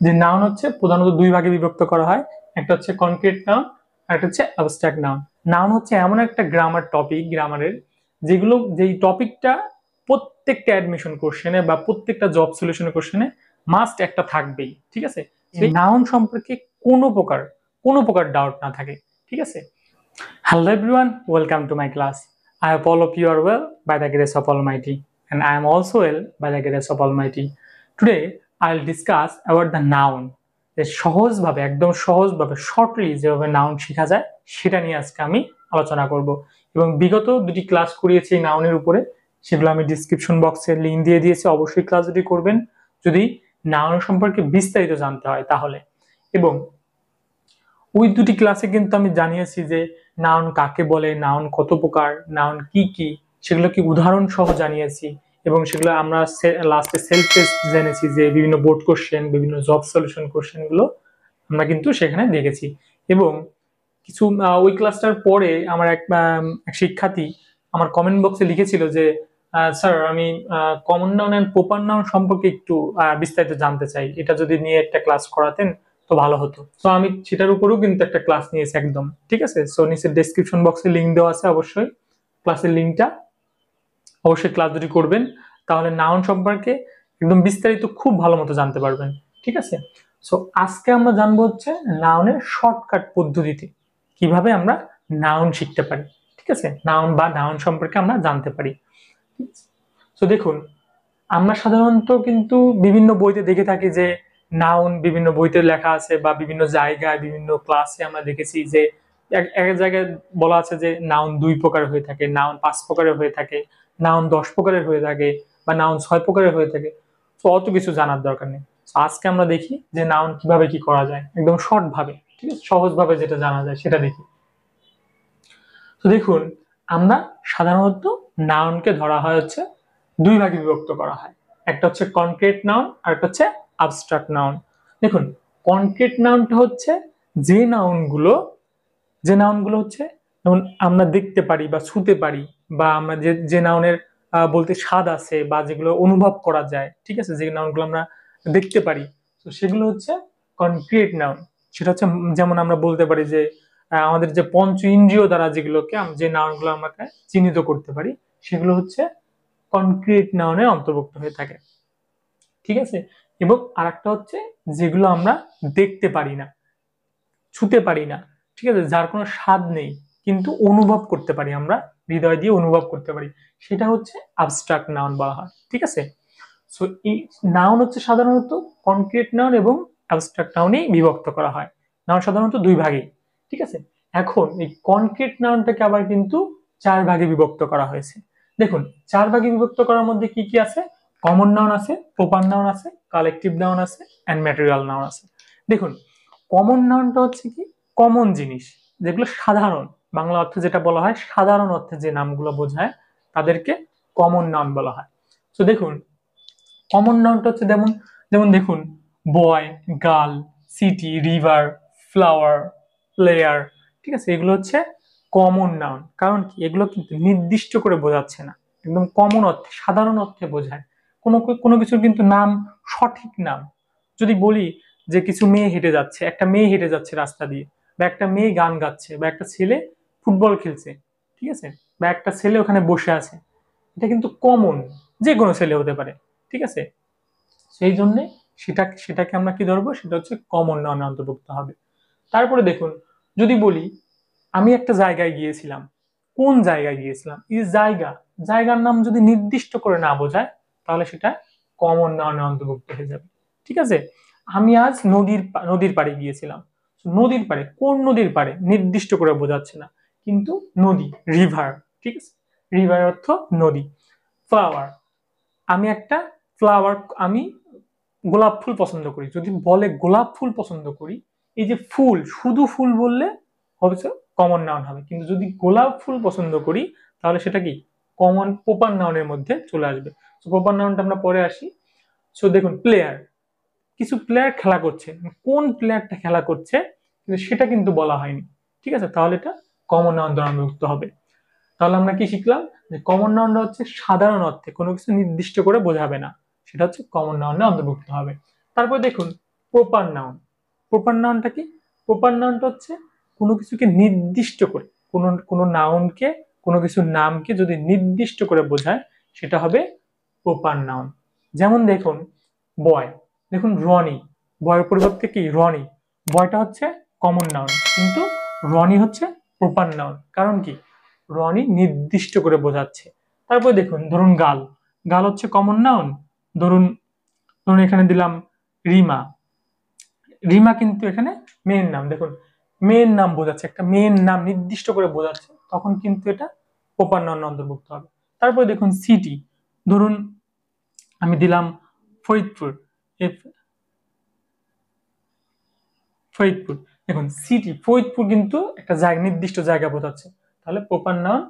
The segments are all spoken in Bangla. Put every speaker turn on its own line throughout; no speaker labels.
যে নাউন হচ্ছে প্রধানত দুই ভাগে বিভক্ত করা হয়, একটা হচ্ছে কনক্রিট নাউন আর একটা হচ্ছে অ্যাবস্ট্রাক্ট নাউন। নাউন হচ্ছে এমন একটা গ্রামারের যেগুলো যেই টপিকটা প্রত্যেকটা অ্যাডমিশন কোশ্চেনে বা প্রত্যেকটা জব সলিউশনের কোশ্চেনে মাস্ট একটা থাকবেই, ঠিক আছে। সেই নাউন সম্পর্কে কোনো প্রকার ডাউট না থাকে, ঠিক আছে। Hello everyone, welcome to my class. I hope all of you are well by the grace of Almighty, and I am also well by the grace of Almighty. Today, I'll discuss about the noun. যে সহজভাবে একদম সহজভাবে শর্টলি যেভাবে নাউন শেখা যায় সেটা নিয়ে আজকে আমি আলোচনা করব। এবং বিগত দুটি ক্লাস করিয়েছি নাউনের উপরে, সেগুলো আমি ডিসক্রিপশন বক্সে লিংক দিয়ে দিয়েছি, অবশ্যই ক্লাস দুটি করবেন যদি নাউন সম্পর্কে বিস্তারিত জানতে হয় তাহলে। এবং ওই দুটি ক্লাসে কিন্তু আমি জানিয়েছি যে নাউন কাকে বলে, নাউন কত প্রকার, নাউন কি কি, সেগুলো কি উদাহরণ সহ জানিয়েছি। এবং সেগুলো আমরা লাস্টে সেলফ টেস্ট জেনেছি যে বিভিন্ন বোর্ড কোশ্চেন, বিভিন্ন জব সলিউশন কোশ্চেন গুলো আমরা কিন্তু সেখানে দেখেছি। এবং কিছু ওই ক্লাসটার পরে আমার এক শিক্ষার্থী আমার কমেন্ট বক্সে লিখেছিল যে স্যার আমি common noun and proper noun সম্পর্কে একটু বিস্তারিত জানতে চাই, এটা যদি নিয়ে একটা ক্লাস করাতেন তো ভালো হতো। তো আমি সেটার উপরেও কিন্তু একটা ক্লাস নিয়েছি একদম, ঠিক আছে। সো নিচে ডেসক্রিপশন বক্সে লিংক দেওয়া আছে, অবশ্যই ক্লাসের লিংকটা অবশ্যই ক্লাস দুটি করবেন, তাহলে নাউন সম্পর্কে একদম বিস্তারিত খুব ভালো মতো জানতে পারবেন, ঠিক আছে। সো আজকে আমরা জানবো হচ্ছে নাউনের শর্টকাট পদ্ধতিতে কিভাবে আমরা নাউন শিখতে পারি, ঠিক আছে, নাউন বা নাউন সম্পর্কে আমরা জানতে পারি। তো দেখুন, আমরা সাধারণত কিন্তু বিভিন্ন বইতে দেখে থাকি যে নাউন বিভিন্ন বইতে লেখা আছে বা বিভিন্ন জায়গায় বিভিন্ন ক্লাসে আমরা দেখেছি যে এক এক জায়গায় বলা আছে যে নাউন 2 প্রকার হয়ে থাকে, নাউন 5 প্রকারের হয়ে থাকে, নাউন 10 প্রকারের হয়ে থাকে, বা নাউন 6 প্রকারের হয়ে থাকে। তো অত কিছু জানার দরকার নেই। তো আজকে আমরা দেখি যে নাউন কিভাবে কি করা যায় একদম শর্ট ভাবে, ঠিক আছে, সহজ ভাবে যেটা জানা যায় সেটা দেখি। তো দেখুন, আমরা সাধারণত নাউনকে ধরা হয় হচ্ছে দুই ভাগে বিভক্ত করা হয়, একটা হচ্ছে কনক্রিট নাউন আর একটা হচ্ছে অ্যাবস্ট্রাক্ট নাউন। দেখুন, কনক্রিট নাউনটা হচ্ছে যে নাউনগুলো যে নাউনগুলো হচ্ছে যেমন আমরা দেখতে পারি বা ছুঁতে পারি, বা আমরা যে যে নাউনের বলতে স্বাদ আছে বা যেগুলো অনুভব করা যায়, ঠিক আছে, যে নাউনগুলো আমরা দেখতে পারি, তো সেগুলো হচ্ছে কনক্রিট নাউন। সেটা হচ্ছে যেমন আমরা বলতে পারি যে আমাদের যে পঞ্চ ইন্দ্রিয় দ্বারা যেগুলোকে যে নাউনগুলো আমরা চিহ্নিত করতে পারি সেগুলো হচ্ছে কনক্রিট নাউনের অন্তর্ভুক্ত হয়ে থাকে, ঠিক আছে। এবং আরেকটা হচ্ছে যেগুলো আমরা দেখতে পারি না, ছুঁতে পারি না, ঠিক আছে, যার কোনো স্বাদ নেই কিন্তু অনুভব করতে পারি, আমরা হৃদয় দিয়ে অনুভব করতে পারি, সেটা হচ্ছে অ্যাবস্ট্রাক্ট নাউন বলা হয়, ঠিক আছে। সো এই নাউন হচ্ছে সাধারণত কনক্রিট নাউন এবং অ্যাবস্ট্রাক্ট নাউনেই বিভক্ত করা হয়। নাউন সাধারণত দুই ভাগে, ঠিক আছে। এখন এই কনক্রিট নাউনটাকে আবার কিন্তু 4 ভাগে বিভক্ত করা হয়েছে। দেখুন, 4 ভাগে বিভক্ত করার মধ্যে কি কি আছে? কমন নাউন আছে, প্রপার নাউন আছে, কালেকটিভ নাউন আছে, এন্ড ম্যাটেরিয়াল নাউন আছে। দেখুন, কমন নাউনটা হচ্ছে কি কমন জিনিস, যেগুলো সাধারণ, বাংলা অর্থে যেটা বলা হয় সাধারণ অর্থে যে নামগুলো বোঝায় তাদেরকে কমন নাউন বলা হয়। তো দেখুন, কমন নাউনটা হচ্ছে যেমন যেমন দেখুন, boy, girl, city, river, flower, player, ঠিক আছে, এগুলো হচ্ছে কমন নাউন। কারণ কি, এগুলো কিন্তু নির্দিষ্ট করে বোঝাচ্ছে না, একদম কমন অর্থে সাধারণ অর্থে বোঝায়। কোনো কোনো কিছুর কিন্তু নাম সঠিক নাম, যদি বলি যে কিছু মেয়ে হেঁটে যাচ্ছে, একটা মেয়ে হেঁটে যাচ্ছে রাস্তা দিয়ে, বা একটা মেয়ে গান গাচ্ছে, বা একটা ছেলে ফুটবল খেলছে, ঠিক আছে, বা একটা ছেলে ওখানে বসে আছে, এটা কিন্তু কমন, যে কোনো ছেলে হতে পারে, ঠিক আছে। সেই জন্য সেটাকে আমরা কি ধরবো, সেটা হচ্ছে কমন নাউনে অন্তর্ভুক্ত হবে। তারপরে দেখুন, যদি বলি আমি একটা জায়গায় গিয়েছিলাম, কোন জায়গায় গিয়েছিলাম, এই জায়গার নাম যদি নির্দিষ্ট করে না বোঝায় তাহলে সেটা কমন নাউনে অন্তর্ভুক্ত হয়ে যাবে, ঠিক আছে। আমি আজ নদীর পাড়ে গিয়েছিলাম, নদীর পাড়ে, কোন নদীর পাড়ে নির্দিষ্ট করে বোঝাচ্ছে না, কিন্তু নদী, রিভার, ঠিক আছে, রিভার অর্থ নদী। ফ্লাওয়ার, আমি একটা ফ্লাওয়ার, আমি গোলাপ ফুল পছন্দ করি, যদি বলে গোলাপ ফুল পছন্দ করি, এই যে ফুল, শুধু ফুল বললে হচ্ছে কমন নাউন হবে, কিন্তু যদি গোলাপ ফুল পছন্দ করি তাহলে সেটা কি কমন প্রপার নাউনের মধ্যে চলে আসবে। তো প্রপার নাউনটা আমরা পরে আসি। সো দেখুন, প্লেয়ার, কিছু প্লেয়ার খেলা করছে, কোন প্লেয়ারটা খেলা করছে কিন্তু সেটা কিন্তু বলা হয়নি, ঠিক আছে, তাহলে এটা কমন নাউন দ্বারা অন্তর্ভুক্ত হবে। তাহলে আমরা কি শিখলাম, যে কমন নাউনটা হচ্ছে সাধারণ অর্থে কোনো কিছু নির্দিষ্ট করে বোঝাবে না, সেটা হচ্ছে কমন নাউনে অন্তর্ভুক্ত হবে। তারপর দেখুন, প্রপার নাউন। প্রপার নাউনটা কি? প্রপার নাউনটা হচ্ছে কোনো কিছুকে নির্দিষ্ট করে, কোনো নাউনকে, কোনো কিছুর নামকে যদি নির্দিষ্ট করে বোঝায় সেটা হবে প্রপার নাউন। যেমন দেখুন বয়, দেখুন রনি, বয়ের পরিবর্তে কি রনি, বয়টা হচ্ছে কমন নাউন কিন্তু রনি হচ্ছে প্রপার নাউন। কারণ কি? রনি নির্দিষ্ট করে বোঝাচ্ছে। তারপর দেখুন ধরুন গাল, গাল হচ্ছে কমন নাউন। ধরুন ধরুন এখানে দিলাম রিমা, রিমা কিন্তু এখানে মেয়ের নাম। দেখুন মেয়ের নাম বোঝাচ্ছে, একটা মেয়ের নাম নির্দিষ্ট করে বোঝাচ্ছে, তখন কিন্তু এটা প্রপার নাউন অন্তর্ভুক্ত হবে। তারপরে দেখুন সিটি, ধরুন আমি দিলাম ফরিদপুর, ফরিদপুর, দেখুন সিটি ফরিদপুর কিন্তু একটা জায়গা, নির্দিষ্ট জায়গা বোঝাচ্ছে, তাহলে প্রপার নাউন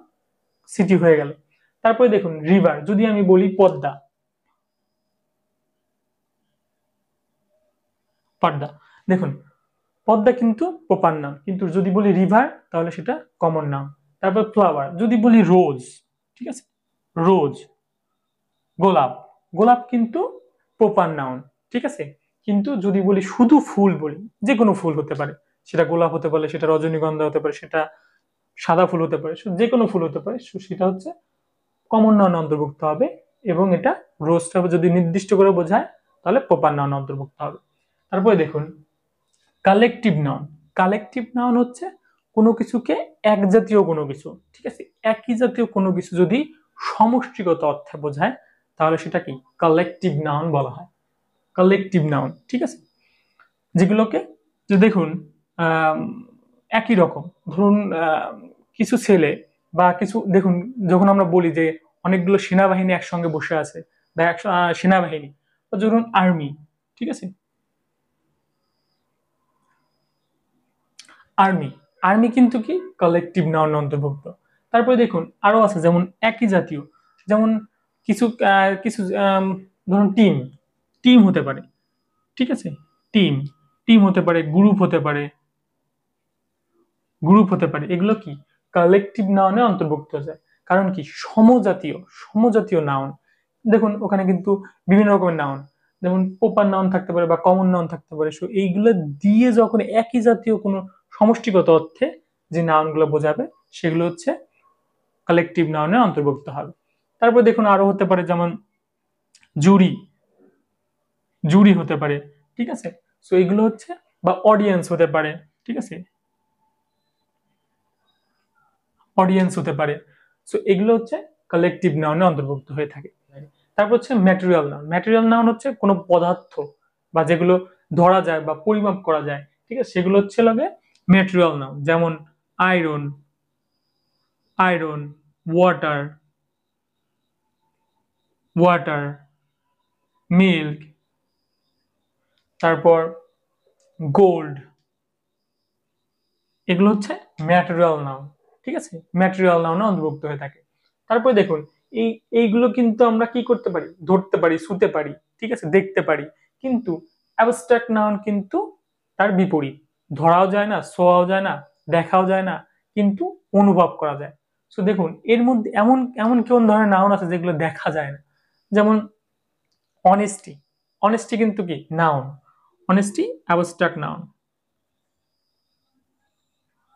সিটি হয়ে গেল। তারপরে দেখুন রিভার, যদি আমি বলি পদ্মা, পদ্মা, দেখুন পদ্মা কিন্তু প্রপার নাউন, কিন্তু যদি বলি রিভার তাহলে সেটা কমন নাউন। তারপর ফ্লাওয়ার, যদি বলি রোজ, ঠিক আছে, রোজ, গোলাপ, গোলাপ কিন্তু প্রপার নাউন, ঠিক আছে, কিন্তু যদি বলি শুধু ফুল বলি, যে কোনো ফুল হতে পারে, সেটা গোলাপ হতে পারে, সেটা রজনীগন্ধা হতে পারে, সেটা সাদা ফুল হতে পারে, যে কোনো ফুল হতে পারে, সেটা হচ্ছে কমন নাউন অন্তর্ভুক্ত হবে। এবং এটা রোজটা যদি নির্দিষ্ট করে বোঝায় তাহলে প্রপার নাউন অন্তর্ভুক্ত হবে। তারপরে দেখুন কালেকটিভ নাউন, কালেকটিভ নাউন হচ্ছে কোনো কিছুকে এক জাতীয় কোনো কিছু, ঠিক আছে, একই জাতীয় কোনো কিছু যদি সমষ্টিগত অর্থে বোঝায় তাহলে সেটা কি কালেকটিভ নাউন বলা হয়, কালেকটিভ নাউন, ঠিক আছে। যেগুলোকে, যে দেখুন আহ একই রকম, ধরুন কিছু ছেলে বা কিছু, দেখুন যখন আমরা বলি যে অনেকগুলো সেনাবাহিনী একসঙ্গে বসে আছে বা সেনাবাহিনী, ধরুন আর্মি, ঠিক আছে, আর্মি, আর্মি কিন্তু কি কালেকটিভ নাউন অন্তর্ভুক্ত। তারপরে দেখুন আরো আছে যেমন একই জাতীয়, যেমন কিছু কিছু ধরুন টিম, টিম হতে পারে, ঠিক আছে, টিম, টিম হতে পারে, গ্রুপ হতে পারে, গ্রুপ হতে পারে, এগুলো কি কালেকটিভ নাউনে অন্তর্ভুক্ত হয়ে যায়। কারণ কি সমজাতীয়, সমজাতীয় নাউন, দেখুন ওখানে কিন্তু বিভিন্ন রকমের নাউন, যেমন প্রপার নাউন থাকতে পারে বা কমন নাউন থাকতে পারে, সো এইগুলো দিয়ে যখন একই জাতীয় কোনো সমষ্টিগত অর্থে যে নাউনগুলো বোঝাবে সেগুলো হচ্ছে কালেকটিভ নাউনে অন্তর্ভুক্ত হবে। তারপর দেখুন আরো হতে পারে যেমন জুরি, জুরি হতে পারে, ঠিক আছে, সো এগুলো হচ্ছে, বা অডিয়েন্স হতে পারে, ঠিক আছে, অডিয়েন্স হতে পারে, সো এগুলো হচ্ছে কালেকটিভ নাউনে অন্তর্ভুক্ত হয়ে থাকে। তারপর হচ্ছে ম্যাটেরিয়াল নাউন, ম্যাটেরিয়াল নাউন হচ্ছে কোনো পদার্থ বা যেগুলো ধরা যায় বা পরিমাপ করা যায়, ঠিক আছে, সেগুলো হচ্ছে লাগে ম্যাটেরিয়াল নাউন। যেমন iron, iron, water, water, milk, তারপর গোল্ড, এগুলো হচ্ছে ম্যাটেরিয়াল নাউন, ঠিক আছে, ম্যাটেরিয়াল নাউনে অন্তর্ভুক্ত হয়ে থাকে। তারপরে দেখুন এইগুলো কিন্তু আমরা কি করতে পারি, ধরতে পারি, ছুঁতে পারি, ঠিক আছে, দেখতে পারি, কিন্তু অ্যাবস্ট্রাক্ট নাউন কিন্তু তার বিপরীত, ধরাও যায় না, ছোঁয়াও যায় না, দেখাও যায় না, কিন্তু অনুভব করা যায়। তো দেখুন এর মধ্যে এমন এমন কোন ধরনের নাউন আছে যেগুলো দেখা যায় না, যেমন অনেস্টি, অনেস্টি কিন্তু কি noun, honesty abstract noun,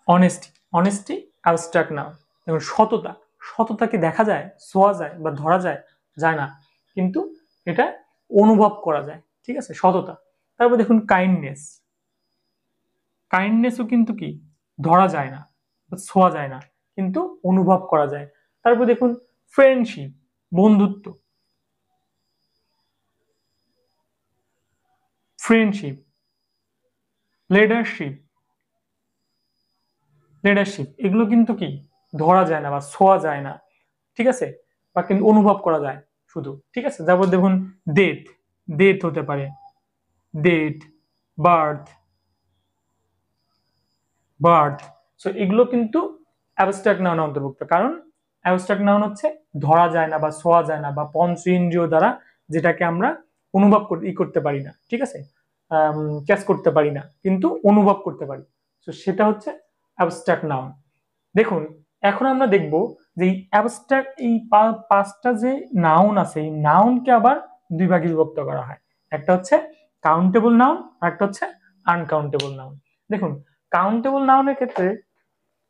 honesty, honesty abstract noun. দেখুন সততা, সততা কি দেখা যায়, ছোঁয়া যায় বা ধরা যায়, যায় না, কিন্তু এটা অনুভব করা যায়, ঠিক আছে, সততা। তারপর দেখুন কাইন্ডনেস, কাইন্ডনেসও কিন্তু কি ধরা যায় না, ছোঁয়া যায় না, কিন্তু অনুভব করা যায়। তারপর দেখুন ফ্রেন্ডশিপ, বন্ধুত্ব, ফ্রেন্ডশিপ, লিডারশিপ, লিডারশিপ, এগুলো কিন্তু কি ধরা যায় না বা ছোঁয়া যায় না, ঠিক আছে, বা কিন্তু অনুভব করা যায় শুধু, ঠিক আছে। তারপর দেখুন ডেথ, ডেথ হতে পারে, ডেথ, বার্থ, বার্থ, সো এগুলো কিন্তু অ্যাবস্ট্রাক্ট নাউন অন্তর্ভুক্ত। কারণ অ্যাবস্ট্রাক্ট নাউন হচ্ছে ধরা যায় না বা ছোঁয়া যায় না বা পঞ্চ ইন্দ্রিয় দ্বারা যেটাকে আমরা অনুভব করতে পারি না, ঠিক আছে, ক্যাচ করতে পারি না, কিন্তু অনুভব করতে পারি, তো সেটা হচ্ছে অ্যাবস্ট্রাক্ট নাউন। দেখুন এখন আমরা দেখব যে এই অ্যাবস্ট্রাক্ট, এই পাঁচটা যে নাউন আছে, এই নাউনকে আবার দুই ভাগে বিভক্ত করা হয়। একটা হচ্ছে কাউন্টেবল নাউন আর একটা হচ্ছে আনকাউন্টেবল নাউন। দেখুন কাউন্টেবল নাউনের ক্ষেত্রে,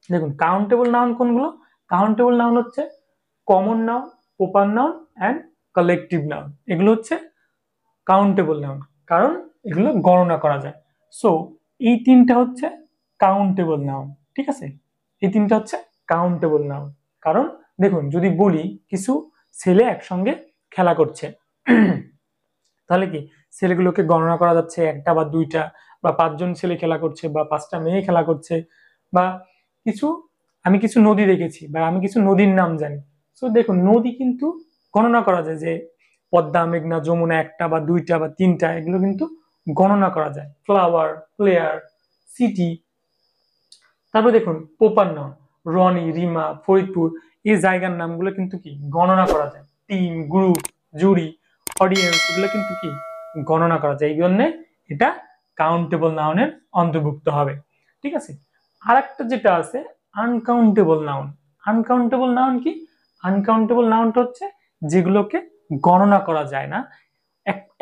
দেখুন কাউন্টেবল নাউন কোনগুলো? কাউন্টেবল নাউন হচ্ছে common noun, proper noun and collective noun. এগুলো হচ্ছে কাউন্টেবল নাউন, কারণ এগুলো গণনা করা যায়। সো এই তিনটা হচ্ছে কাউন্টেবল নাউন, ঠিক আছে? এই তিনটা হচ্ছে কাউন্টেবল নাউন। কারণ দেখুন যদি বলি কিছু ছেলে একসঙ্গে খেলা করছে, তাহলে কি ছেলেগুলোকে গণনা করা যাচ্ছে, একটা বা দুইটা, বা পাঁচজন ছেলে খেলা করছে, বা পাঁচটা মেয়ে খেলা করছে, বা কিছু, আমি কিছু নদী দেখেছি বা আমি কিছু নদীর নাম জানি। তো দেখুন নদী কিন্তু গণনা করা যায়, যে পদ্মা, মেঘনা, যমুনা একটা বা দুইটা বা তিনটা, এগুলো কিন্তু গণনা করা যায়। Flower, player, city. তারপর দেখুন প্রপার নাউন, রনি, রিমা, ফরিদপুর, এই জায়গার নামগুলো কিন্তু কি গণনা করা যায়। টিম, গ্রুপ, জুরি, অডিয়েন্স, এগুলো কিন্তু কি গণনা করা যায়। এই জন্য এটা কাউন্টেবল নাউনের অন্তর্ভুক্ত হবে, ঠিক আছে? আর একটা যেটা আছে আনকাউন্টেবল নাউন। আনকাউন্টেবল নাউন কি? আনকাউন্টেবল নাউনটা হচ্ছে যেগুলোকে গণনা করা যায় না,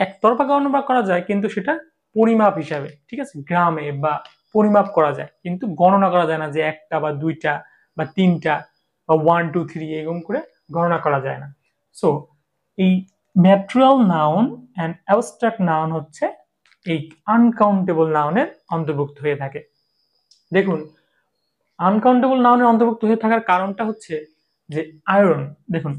একতরফা গণনা করা যায় কিন্তু সেটা পরিমাপ হিসাবে, ঠিক আছে? গ্রামে বা পরিমাপ করা যায়, কিন্তু গণনা করা যায় না, যে একটা বা দুইটা বা তিনটা বা 1 2 3 এরকম করে গণনা করা যায় না। সো এই material noun and abstract noun হচ্ছে এই আনকাউন্টেবল নাউনের অন্তর্ভুক্ত হয়ে থাকে। দেখুন আনকাউন্টেবল নাউনের অন্তর্ভুক্ত হয়ে থাকার কারণটা হচ্ছে যে আয়রন, দেখুন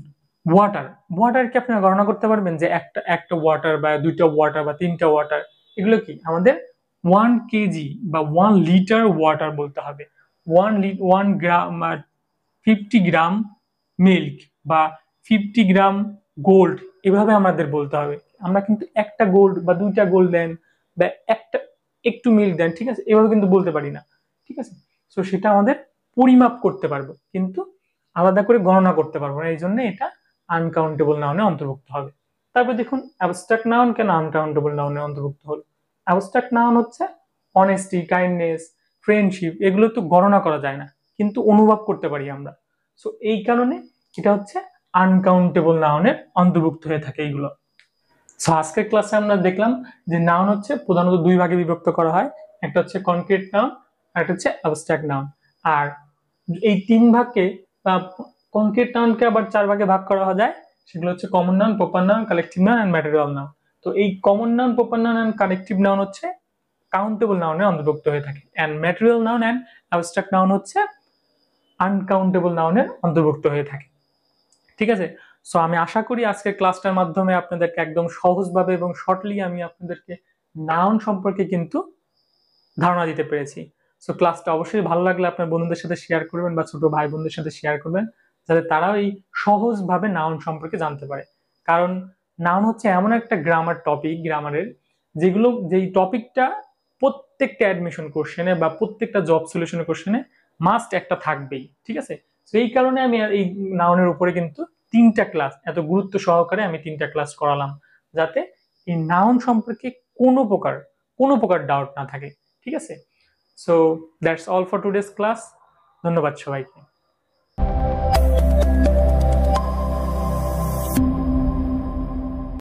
ওয়াটার, ওয়াটার কি আপনারা গণনা করতে পারবেন, যে একটা একটা ওয়াটার বা দুইটা ওয়াটার বা তিনটা ওয়াটার, এগুলো কি আমাদের 1 কেজি বা 1 লিটার ওয়াটার বলতে হবে। 1 গ্রাম 50 গ্রাম মিল্ক বা 50 গ্রাম গোল্ড, এভাবে আমাদের বলতে হবে। আমরা কিন্তু একটা গোল্ড বা দুইটা গোল্ড দেন বা একটা একটু মিল্ক দেন, ঠিক আছে, এভাবে কিন্তু বলতে পারি না, ঠিক আছে? তো সেটা আমাদের পরিমাপ করতে পারবো, কিন্তু আলাদা করে গণনা করতে পারবো না, এই জন্য এটা আনকাউন্টেবল নাউনে অন্তর্ভুক্ত হবে। তারপর দেখুন অ্যাবস্ট্রাক্ট নাউন কেন আনকাউন্টেবল নাউনে অন্তর্ভুক্ত হলো? অ্যাবস্ট্রাক্ট নাউন হচ্ছে অনেস্টি, কাইন্ডনেস, ফ্রেন্ডশিপ, এগুলো তো গণনা করা যায় না, কিন্তু অনুভব করতে পারি আমরা। সো এই কারণে এটা হচ্ছে আনকাউন্টেবল নাউনের অন্তর্ভুক্ত হয়ে থাকে এইগুলো। সো আজকের ক্লাসে আমরা দেখলাম যে নাউন হচ্ছে প্রধানত দুই ভাগে বিভক্ত করা হয়, একটা হচ্ছে কনক্রিট নাউন আর একটা হচ্ছে অ্যাবস্ট্রাক্ট নাউন। আর এই তিন ভাগকে, কনক্রিট নাউনকে আবার 4 ভাগে ভাগ করা যায়, সেগুলো হচ্ছে common noun, proper noun, collective noun and material noun. তো এই common noun, proper noun and collective noun হচ্ছে কাউন্টেবল নাউনে অন্তর্ভুক্ত হয়ে থাকে, and material noun and abstract noun হচ্ছে আনকাউন্টেবল নাউনের অন্তর্ভুক্ত হয়ে থাকে, ঠিক আছে? সো আমি আশা করি আজকের ক্লাসটার মাধ্যমে আপনাদেরকে একদম সহজভাবে এবং শর্টলি আমি আপনাদেরকে নাউন সম্পর্কে কিন্তু ধারণা দিতে পেরেছি। সো ক্লাসটা অবশ্যই ভালো লাগলে আপনার বন্ধুদের সাথে শেয়ার করবেন বা ছোট ভাই বোনদের সাথে শেয়ার করবেন, যাতে তারাও এই সহজভাবে নাউন সম্পর্কে জানতে পারে। কারণ নাউন হচ্ছে এমন একটা গ্রামার টপিক, গ্রামারের যেগুলো, যেই টপিকটা প্রত্যেকটা অ্যাডমিশন কোশ্চেনে বা প্রত্যেকটা জব সলিউশনের কোশ্চেনে মাস্ট একটা থাকবেই, ঠিক আছে? তো এই কারণে আমি এই নাউনের উপরে কিন্তু 3টা ক্লাস, এত গুরুত্ব সহকারে আমি 3টা ক্লাস করালাম, যাতে এই নাউন সম্পর্কে কোনো প্রকার ডাউট না থাকে, ঠিক আছে? So that's all for today's class. ধন্যবাদ সবাইকে।